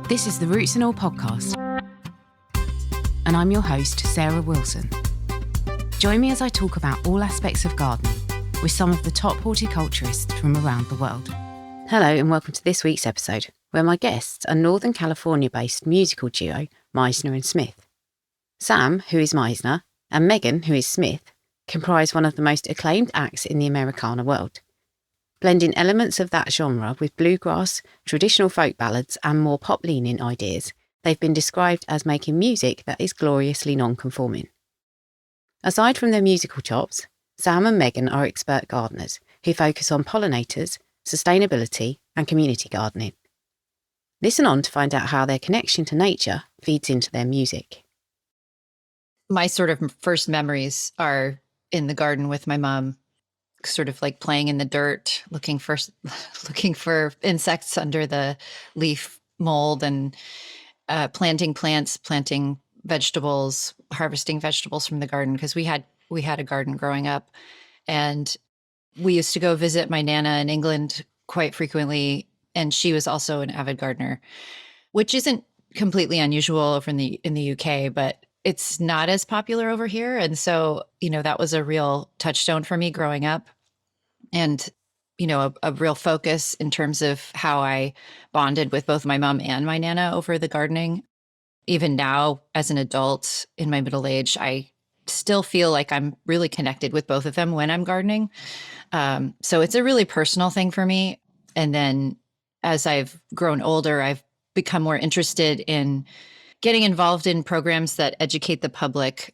This is the Roots and All podcast, and I'm your host, Sarah Wilson. Join me as I talk about all aspects of gardening with some of the top horticulturists from around the world. Hello and welcome to this week's episode, where my guests are Northern California-based musical duo Misner Smith. Sam, who is Misner, and Megan, who is Smith, comprise one of the most acclaimed acts in the Americana world. Blending elements of that genre with bluegrass, traditional folk ballads and more pop-leaning ideas, they've been described as making music that is gloriously nonconforming. Aside from their musical chops, Sam and Megan are expert gardeners who focus on pollinators, sustainability and community gardening. Listen on to find out how their connection to nature feeds into their music. My sort of first memories are in the garden with my mom, sort of like playing in the dirt, looking for insects under the leaf mold, and planting plants, planting vegetables, harvesting vegetables from the garden, because we had a garden growing up. And we used to go visit my Nana in England quite frequently, and she was also an avid gardener, which isn't completely unusual over in the UK, but it's not as popular over here. And so, that was a real touchstone for me growing up, and, a real focus in terms of how I bonded with both my mom and my Nana over the gardening. Even now, as an adult in my middle age, I still feel like I'm really connected with both of them when I'm gardening. So it's a really personal thing for me. And then as I've grown older, I've become more interested in getting involved in programs that educate the public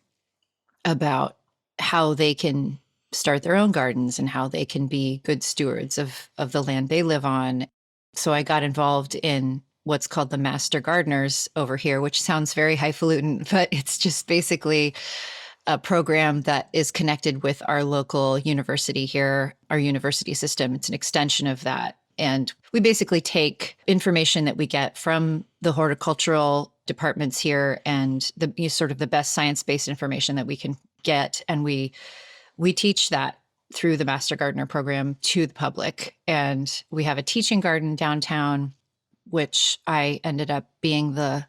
about how they can start their own gardens and how they can be good stewards of the land they live on. So I got involved in what's called the Master Gardeners over here, which sounds very highfalutin, but it's just basically a program that is connected with our local university here, our university system. It's an extension of that. And we basically take information that we get from the horticultural departments here and the sort of the best science-based information that we can get. And we teach that through the Master Gardener program to the public. And we have a teaching garden downtown, which I ended up being the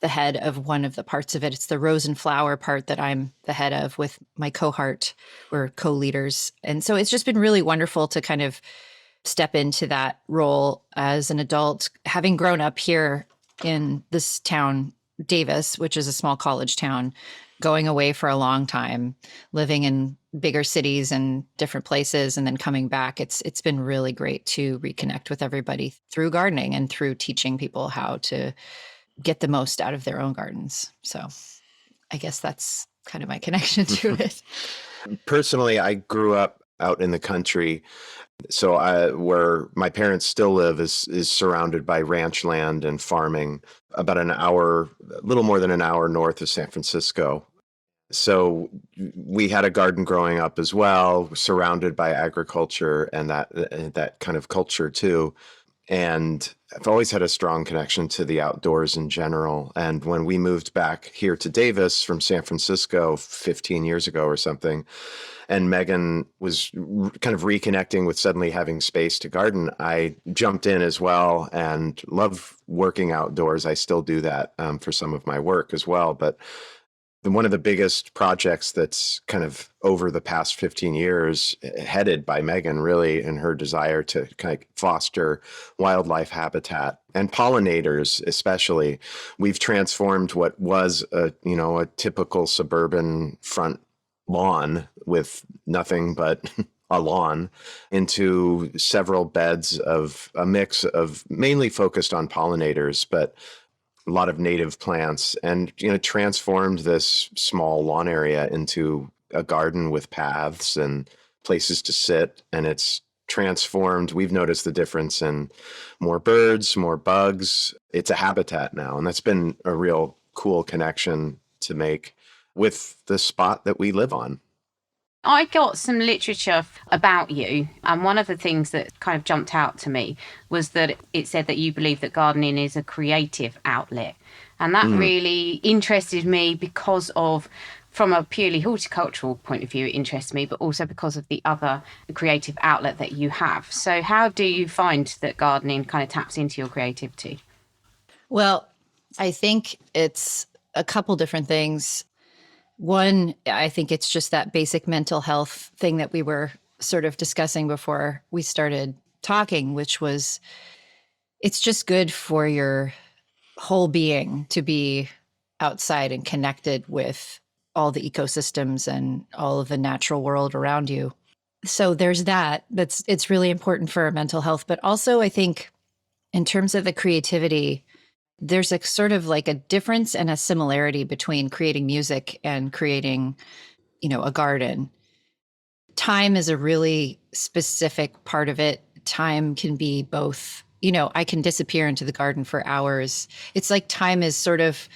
head of one of the parts of it. It's the rose and flower part that I'm the head of with my cohort. We're co-leaders. And so it's just been really wonderful to kind of step into that role as an adult, having grown up here in this town, Davis, which is a small college town, going away for a long time, living in bigger cities and different places, and then coming back. It's been really great to reconnect with everybody through gardening and through teaching people how to get the most out of their own gardens. So I guess that's kind of my connection to it. Personally, I grew up out in the country. So where my parents still live is surrounded by ranch land and farming, about a little more than an hour north of San Francisco. So we had a garden growing up as well, surrounded by agriculture and that kind of culture too. And I've always had a strong connection to the outdoors in general. And when we moved back here to Davis from San Francisco 15 years ago or something, and Megan was kind of reconnecting with suddenly having space to garden, I jumped in as well and love working outdoors. I still do that for some of my work as well. But one of the biggest projects that's kind of over the past 15 years, headed by Megan, really, in her desire to kind of foster wildlife habitat and pollinators, especially. We've transformed what was a typical suburban front lawn with nothing but a lawn into several beds of a mix of mainly focused on pollinators, but a lot of native plants, and transformed this small lawn area into a garden with paths and places to sit. And it's transformed. We've noticed the difference in more birds, more bugs. It's a habitat now, and that's been a real cool connection to make with the spot that we live on. I got some literature about you, and one of the things that kind of jumped out to me was that it said that you believe that gardening is a creative outlet. And that really interested me because of, from a purely horticultural point of view, it interests me, but also because of the other creative outlet that you have. So how do you find that gardening kind of taps into your creativity? Well, I think it's a couple different things. One, I think it's just that basic mental health thing that we were sort of discussing before we started talking, which was it's just good for your whole being to be outside and connected with all the ecosystems and all of the natural world around you. So there's that. It's really important for our mental health. But also, I think in terms of the creativity, there's a sort of like a difference and a similarity between creating music and creating, a garden. Time is a really specific part of it. Time can be both, I can disappear into the garden for hours. It's like time is sort of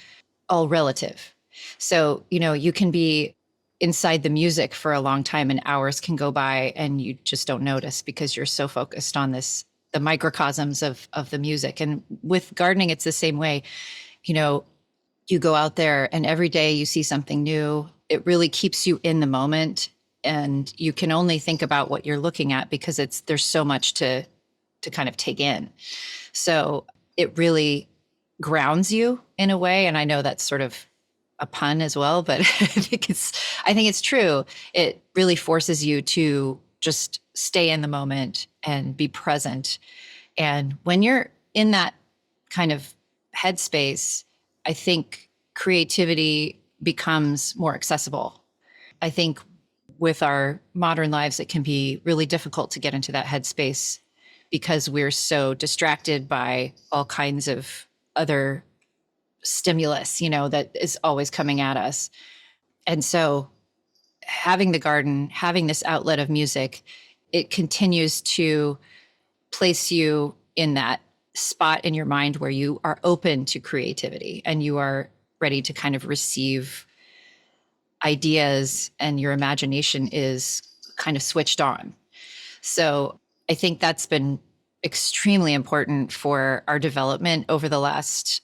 all relative. So, you can be inside the music for a long time and hours can go by and you just don't notice because you're so focused on the microcosms of the music. And with gardening, it's the same way. You go out there and every day you see something new. It really keeps you in the moment and you can only think about what you're looking at because there's so much to kind of take in. So it really grounds you in a way. And I know that's sort of a pun as well, but I think it's true. It really forces you to just stay in the moment and be present. And when you're in that kind of headspace, I think creativity becomes more accessible. I think with our modern lives, it can be really difficult to get into that headspace because we're so distracted by all kinds of other stimulus, that is always coming at us. And so having the garden, having this outlet of music, it continues to place you in that spot in your mind where you are open to creativity and you are ready to kind of receive ideas and your imagination is kind of switched on. So I think that's been extremely important for our development over the last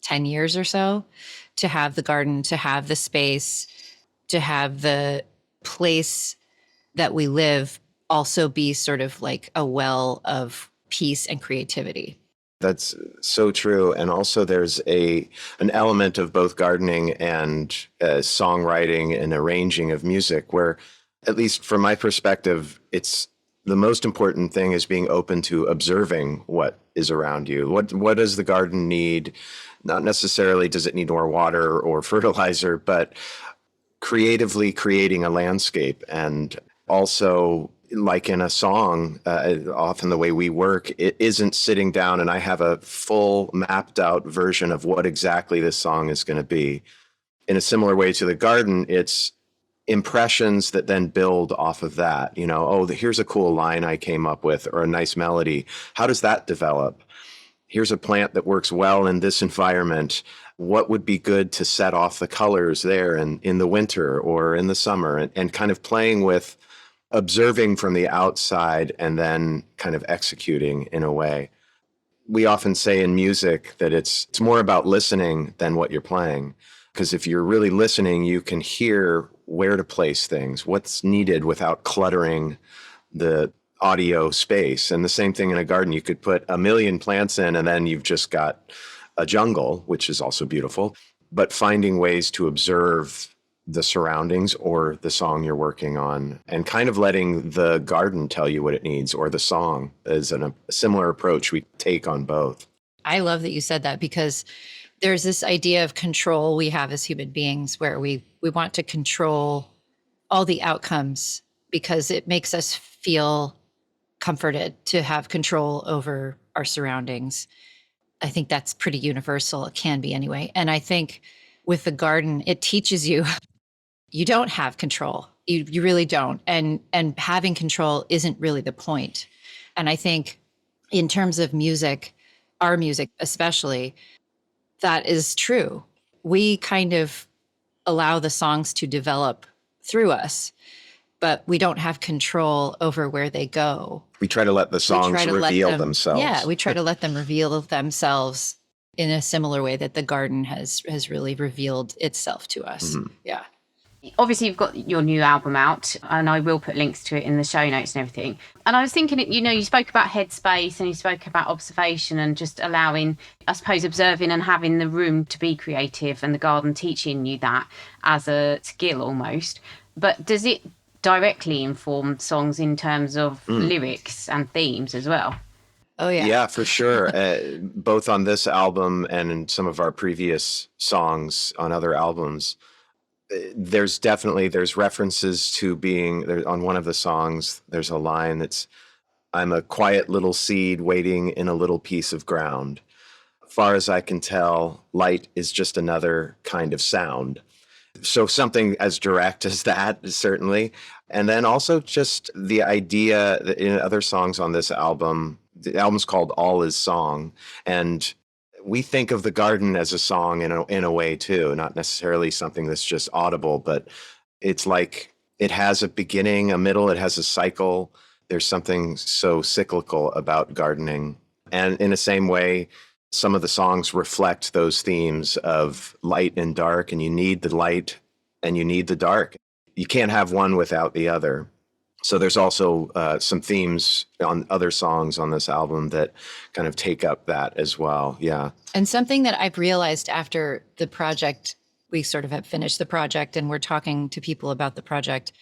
10 years or so, to have the garden, to have the space, to have the place that we live also be sort of like a well of peace and creativity. That's so true. And also there's an element of both gardening and songwriting and arranging of music where, at least from my perspective, it's the most important thing is being open to observing what is around you. What does the garden need? Not necessarily does it need more water or fertilizer, but creatively creating a landscape. And also, like in a song, often the way we work, it isn't sitting down and I have a full mapped out version of what exactly this song is going to be. In a similar way to the garden, it's impressions that then build off of that. Here's a cool line I came up with or a nice melody. How does that develop? Here's a plant that works well in this environment. What would be good to set off the colors there in the winter or in the summer, and kind of playing with observing from the outside and then kind of executing in a way. We often say in music that it's more about listening than what you're playing. Because if you're really listening, you can hear where to place things, what's needed without cluttering the audio space. And the same thing in a garden. You could put a million plants in and then you've just got a jungle, which is also beautiful. But finding ways to observe the surroundings or the song you're working on and kind of letting the garden tell you what it needs, or the song is a similar approach we take on both. I love that you said that because there's this idea of control we have as human beings where we want to control all the outcomes because it makes us feel comforted to have control over our surroundings. I think that's pretty universal. It can be anyway. And I think with the garden, it teaches you you don't have control. You really don't. And having control isn't really the point. And I think in terms of music, our music especially, that is true. We kind of allow the songs to develop through us, but we don't have control over where they go. We try to let the songs reveal themselves. Yeah, we try to let them reveal themselves in a similar way that the garden has really revealed itself to us. Mm-hmm. Yeah. Obviously, you've got your new album out, and I will put links to it in the show notes and everything. And I was thinking, you spoke about headspace and you spoke about observation and just allowing, I suppose, observing and having the room to be creative, and the garden teaching you that as a skill almost. But does it directly inform songs in terms of lyrics and themes as well? Oh, yeah. Yeah, for sure. Both on this album and in some of our previous songs on other albums, there's references to being there. On one of the songs, there's a line that's, "I'm a quiet little seed waiting in a little piece of ground. Far as I can tell, light is just another kind of sound." So something as direct as that, certainly. And then also just the idea that in other songs on this album, the album's called All Is Song. And we think of the garden as a song in a way too, not necessarily something that's just audible, but it's like it has a beginning, a middle, it has a cycle. There's something so cyclical about gardening. And in the same way, some of the songs reflect those themes of light and dark, and you need the light and you need the dark. You can't have one without the other. So there's also some themes on other songs on this album that kind of take up that as well. Yeah. And something that I've realized after the project, we sort of have finished the project and we're talking to people about the project,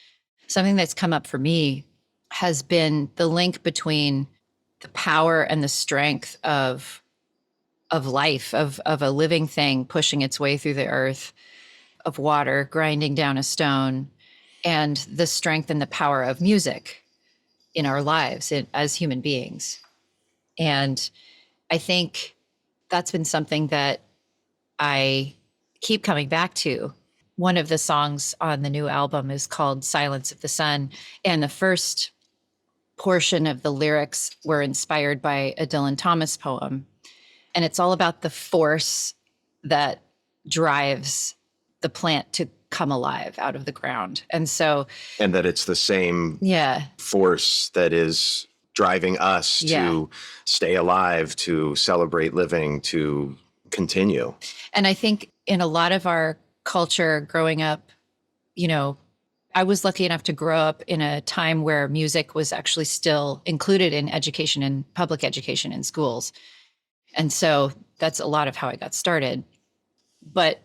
something that's come up for me has been the link between the power and the strength of life, of a living thing pushing its way through the earth, of water grinding down a stone, and the strength and the power of music in our lives as human beings. And I think that's been something that I keep coming back to. One of the songs on the new album is called Silence of the Sun, and the first portion of the lyrics were inspired by a Dylan Thomas poem. And it's all about the force that drives the plant to come alive out of the ground. And that it's the same force that is driving us to stay alive, to celebrate living, to continue. And I think in a lot of our culture growing up, I was lucky enough to grow up in a time where music was actually still included in education and public education in schools. And so that's a lot of how I got started. But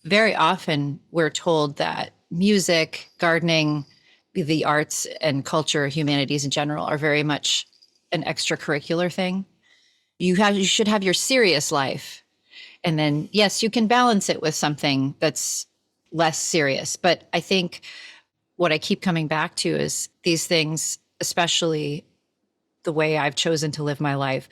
very often we're told that music, gardening, the arts and culture, humanities in general are very much an extracurricular thing. You should have your serious life. And then, yes, you can balance it with something that's less serious. But I think what I keep coming back to is these things, especially the way I've chosen to live my life,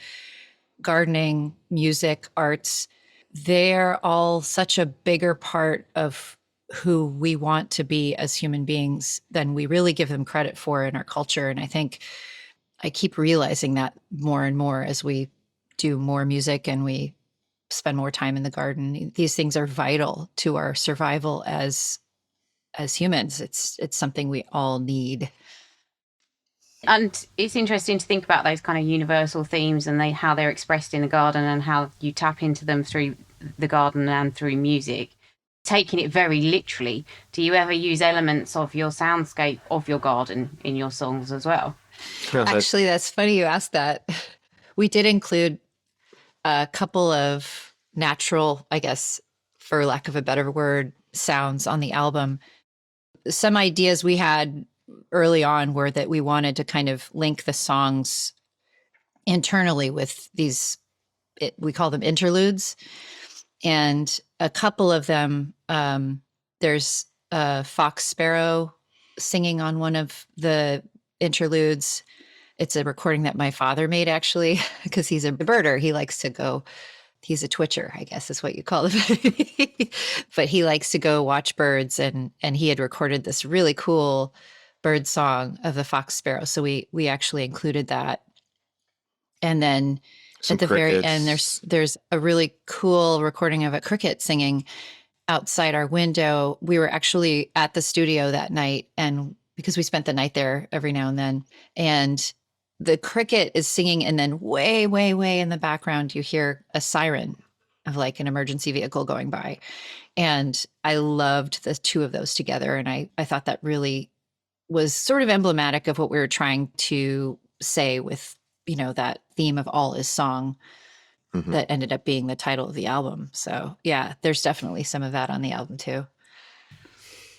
gardening, music, arts, they're all such a bigger part of who we want to be as human beings than we really give them credit for in our culture. And I think I keep realizing that more and more as we do more music and we spend more time in the garden. These things are vital to our survival as humans. It's something we all need. And it's interesting to think about those kind of universal themes and how they're expressed in the garden and how you tap into them through the garden and through music. Taking it very literally, do you ever use elements of your soundscape of your garden in your songs as well? Actually, that's funny you asked that. We did include a couple of natural, I guess, for lack of a better word, sounds on the album. Some ideas we had early on were that we wanted to kind of link the songs internally with these, we call them interludes. And a couple of them, there's a fox sparrow singing on one of the interludes. It's a recording that my father made, actually, because he's a birder. He likes to go, he's a twitcher, I guess is what you call it. But he likes to go watch birds. And he had recorded this really cool bird song of the fox sparrow. So we actually included that. And then some at the crickets. very end, there's a really cool recording of a cricket singing outside our window. We were actually at the studio that night, and because we spent the night there every now and then, and the cricket is singing, and then way, way, way in the background, you hear a siren of like an emergency vehicle going by. And I loved the two of those together. And I thought that really was sort of emblematic of what we were trying to say with, that theme of all is song that ended up being the title of the album. So yeah, there's definitely some of that on the album too.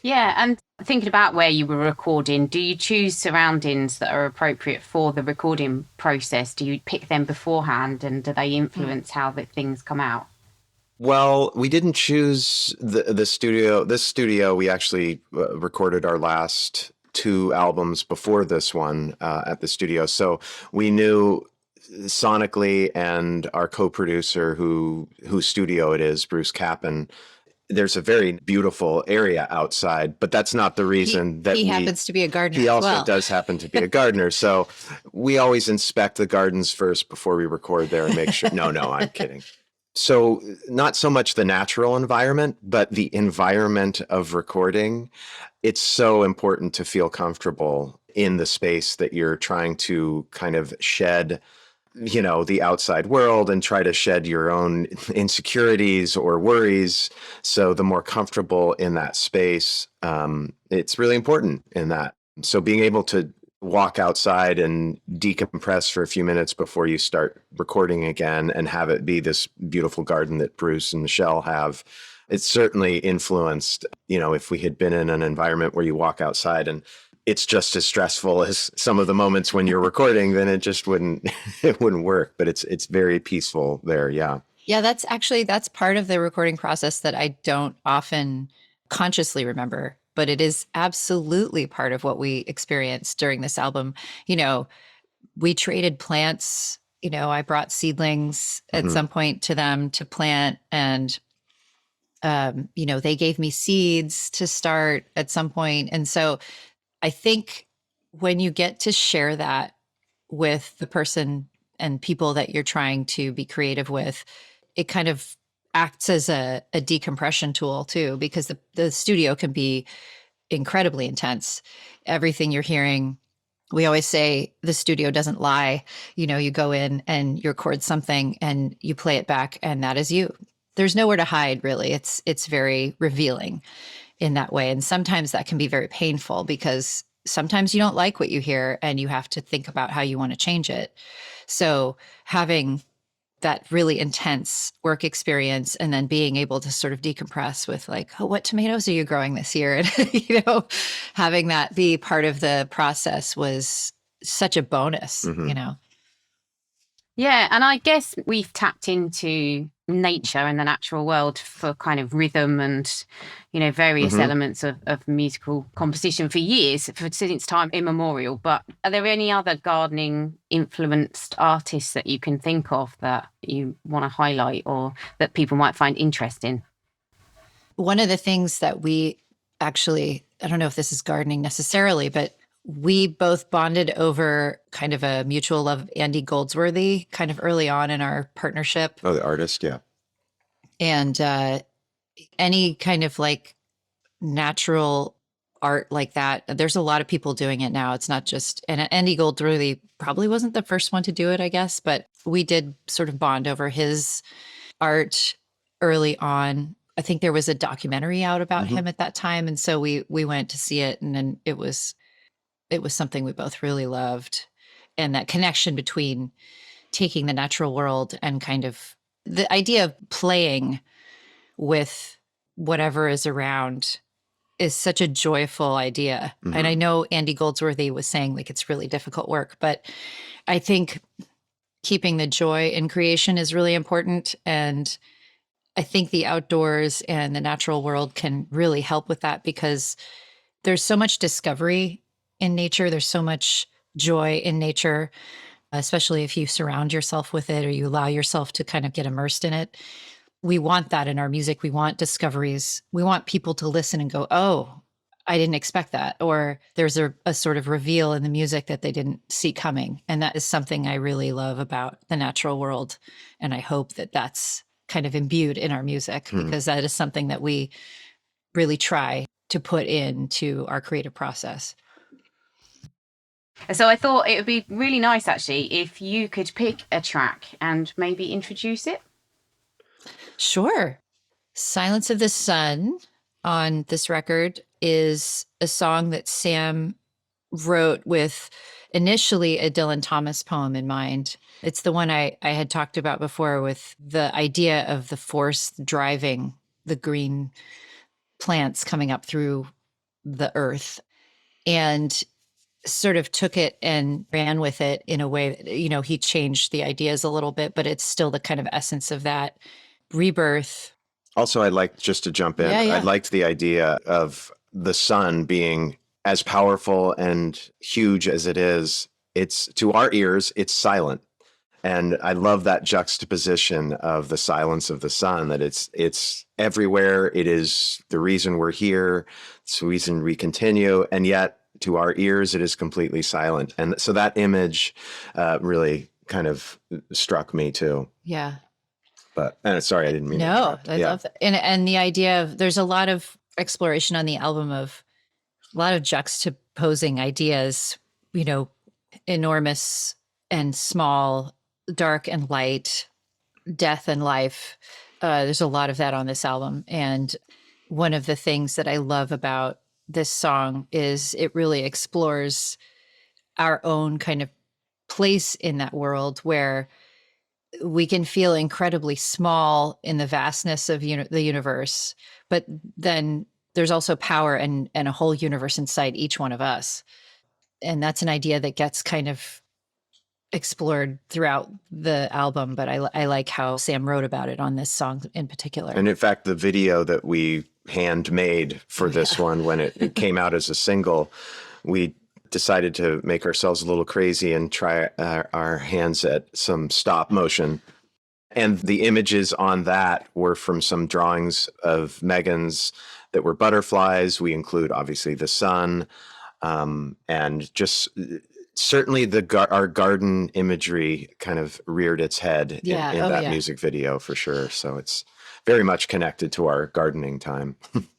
Yeah, and thinking about where you were recording, do you choose surroundings that are appropriate for the recording process? Do you pick them beforehand, and do they influence how the things come out? Well, we didn't choose the studio. This studio, we actually recorded our last 2 albums before this one at the studio. So we knew sonically, and our co-producer whose studio it is, Bruce Kappen, there's a very beautiful area outside, but that's not the reason he happens to be a gardener. He also as well. does happen to be a gardener. So we always inspect the gardens first before we record there and make sure. No, I'm kidding. So not so much the natural environment, but the environment of recording. It's so important to feel comfortable in the space that you're trying to kind of shed, the outside world and try to shed your own insecurities or worries. So the more comfortable in that space, it's really important in that. So being able to walk outside and decompress for a few minutes before you start recording again and have it be this beautiful garden that Bruce and Michelle have, it's certainly influenced, if we had been in an environment where you walk outside and it's just as stressful as some of the moments when you're recording, then it just wouldn't work. But it's very peaceful there. Yeah. Yeah, that's part of the recording process that I don't often consciously remember, but it is absolutely part of what we experienced during this album. We traded plants, I brought seedlings at some point to them to plant, and they gave me seeds to start at some point. And so I think when you get to share that with the person and people that you're trying to be creative with, it kind of acts as a decompression tool too, because the studio can be incredibly intense. Everything you're hearing, we always say the studio doesn't lie. You go in and you record something and you play it back, and that is you. There's nowhere to hide, really. It's very revealing in that way. And sometimes that can be very painful because sometimes you don't like what you hear and you have to think about how you want to change it. So having that really intense work experience and then being able to sort of decompress with like, oh, what tomatoes are you growing this year? And, having that be part of the process was such a bonus, Yeah, and I guess we've tapped into nature and the natural world for kind of rhythm and, various elements of musical composition for years, since time immemorial. But are there any other gardening influenced artists that you can think of that you want to highlight or that people might find interesting? One of the things that we actually, I don't know if this is gardening necessarily, but we both bonded over kind of a mutual love of Andy Goldsworthy kind of early on in our partnership. Oh, the artist. Yeah. And any kind of like natural art like that, there's a lot of people doing it now. It's not just, and Andy Goldsworthy probably wasn't the first one to do it, I guess, but we did sort of bond over his art early on. I think there was a documentary out about him at that time. And so we went to see it, and then it was something we both really loved. And that connection between taking the natural world and kind of the idea of playing with whatever is around is such a joyful idea. And I know Andy Goldsworthy was saying like it's really difficult work, but I think keeping the joy in creation is really important. And I think the outdoors and the natural world can really help with that, because there's so much discovery in nature. There's so much joy in nature, especially if you surround yourself with it or you allow yourself to kind of get immersed in it. We want that in our music. We want discoveries. We want people to listen and go, oh, I didn't expect that. Or there's a sort of reveal in the music that they didn't see coming. And that is something I really love about the natural world. And I hope that that's kind of imbued in our music, because that is something that we really try to put into our creative process. So I thought it would be really nice, actually, if you could pick a track and maybe introduce it. Sure. Silence of the Sun on this record is a song that Sam wrote with initially a Dylan Thomas poem in mind. It's the one I had talked about before, with the idea of the force driving the green plants coming up through the earth, and sort of took it and ran with it in a way that, he changed the ideas a little bit, but it's still the kind of essence of that rebirth. Also, I liked, just to jump in, Yeah. I liked the idea of the sun being as powerful and huge as it is. It's, to our ears, it's silent. And I love that juxtaposition of the silence of the sun, that it's everywhere. It is the reason we're here. It's the reason we continue. And yet, to our ears, it is completely silent. And so that image really kind of struck me too. Yeah. But sorry, I didn't mean to interrupt. I love that. And the idea of, there's a lot of exploration on the album of a lot of juxtaposing ideas, enormous and small, dark and light, death and life. There's a lot of that on this album. And one of the things that I love about this song is it really explores our own kind of place in that world, where we can feel incredibly small in the vastness of the universe, but then there's also power and a whole universe inside each one of us. And that's an idea that gets kind of explored throughout the album, but I like how Sam wrote about it on this song in particular. And in fact, the video that we handmade for this one, when it came out as a single, we decided to make ourselves a little crazy and try our hands at some stop motion. And the images on that were from some drawings of Megan's that were butterflies. We include, obviously, the sun, and just certainly our garden imagery kind of reared its head in that music video, for sure. So it's very much connected to our gardening time.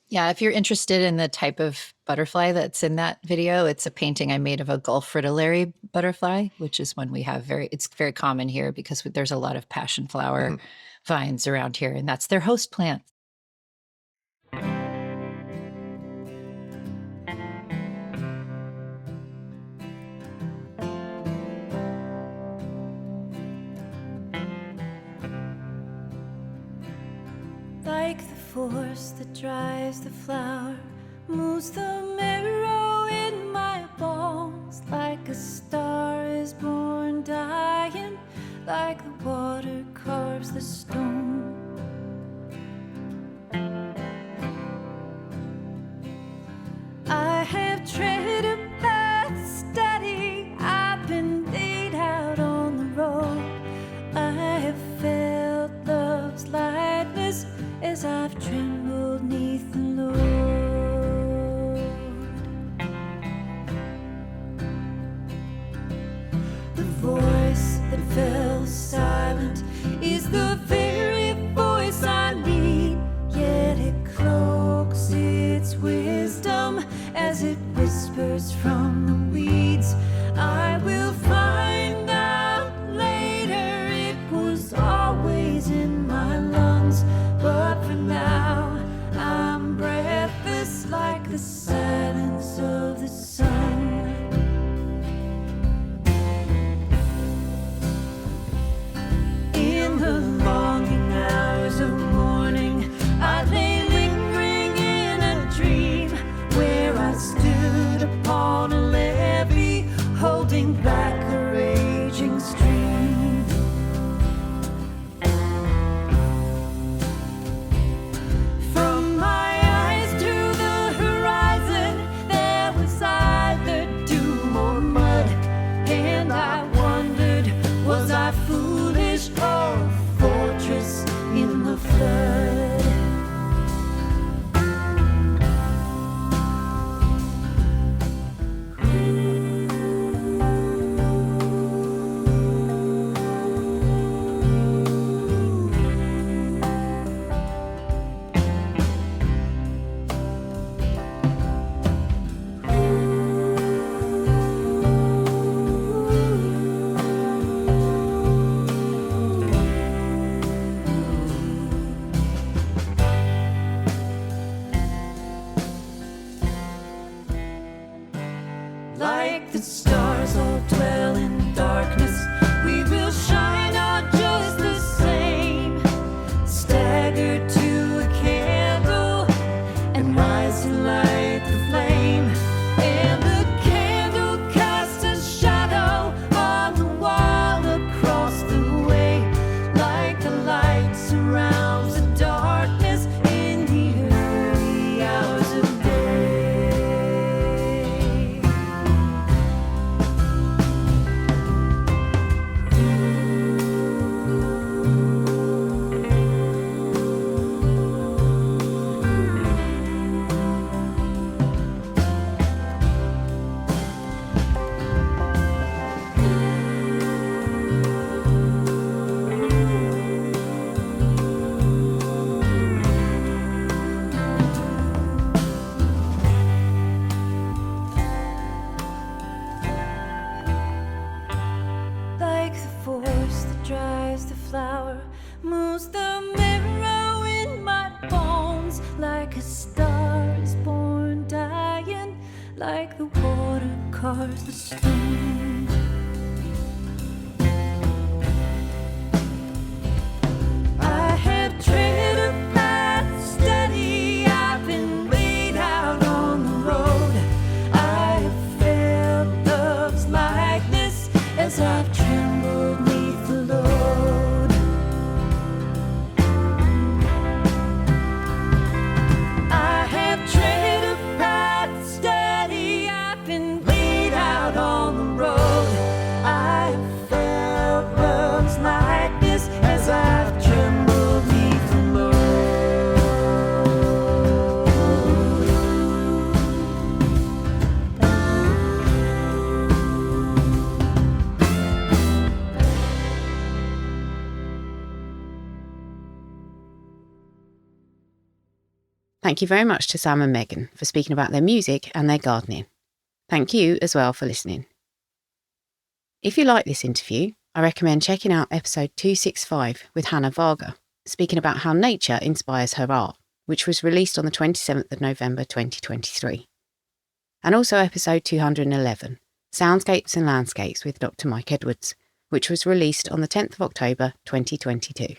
Yeah, if you're interested in the type of butterfly that's in that video, it's a painting I made of a Gulf fritillary butterfly, which is one we have it's very common here because there's a lot of passion flower vines around here, and that's their host plant. Like the force that drives the flower, moves the marrow in my bones. Like a star is born dying, like the water carves the stone. I have tread a path steady, I've been laid out on the road. I have felt love's lightness as I've trembled neath the load. The voice that fell silent is the very voice I need, yet it cloaks its wisdom as it whispers from the weeds. I will find out later it was always in my lungs, but for now I'm breathless like the silence of the sun. In the longing hours of morning, I lay lingering in a dream where I stood upon a levee holding back a raging stream. From my eyes to the horizon, there was either doom or mud, and I wondered, was I foolish or a fortress in the flood? surrounds the darkness in the early hours of day. Like the force that drives the flower, moves the marrow in my bones. Like a star is born dying, like the water carves the stone. I have tread a path steady, I've been laid out on the road. I have felt love's likeness as I've trembled neath the load. I have tread a path steady, I've been laid out on the road. I have felt love's likeness as I've trembled neath the load. Thank you very much to Sam and Megan for speaking about their music and their gardening. Thank you as well for listening. If you like this interview, I recommend checking out episode 265 with Hannah Varga, speaking about how nature inspires her art, which was released on the 27th of November 2023. And also episode 211, Soundscapes and Landscapes with Dr. Mike Edwards, which was released on the 10th of October 2022.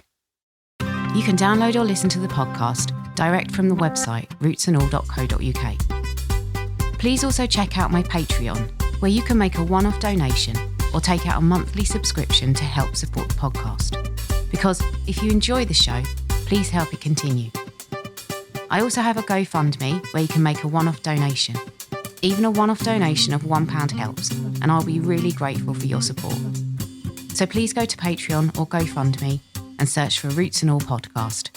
You can download or listen to the podcast direct from the website rootsandall.co.uk. Please also check out my Patreon, where you can make a one-off donation or take out a monthly subscription to help support the podcast. Because if you enjoy the show, please help it continue. I also have a GoFundMe where you can make a one-off donation. Even a one-off donation of £1 helps, and I'll be really grateful for your support. So please go to Patreon or GoFundMe and search for Roots and All Podcast.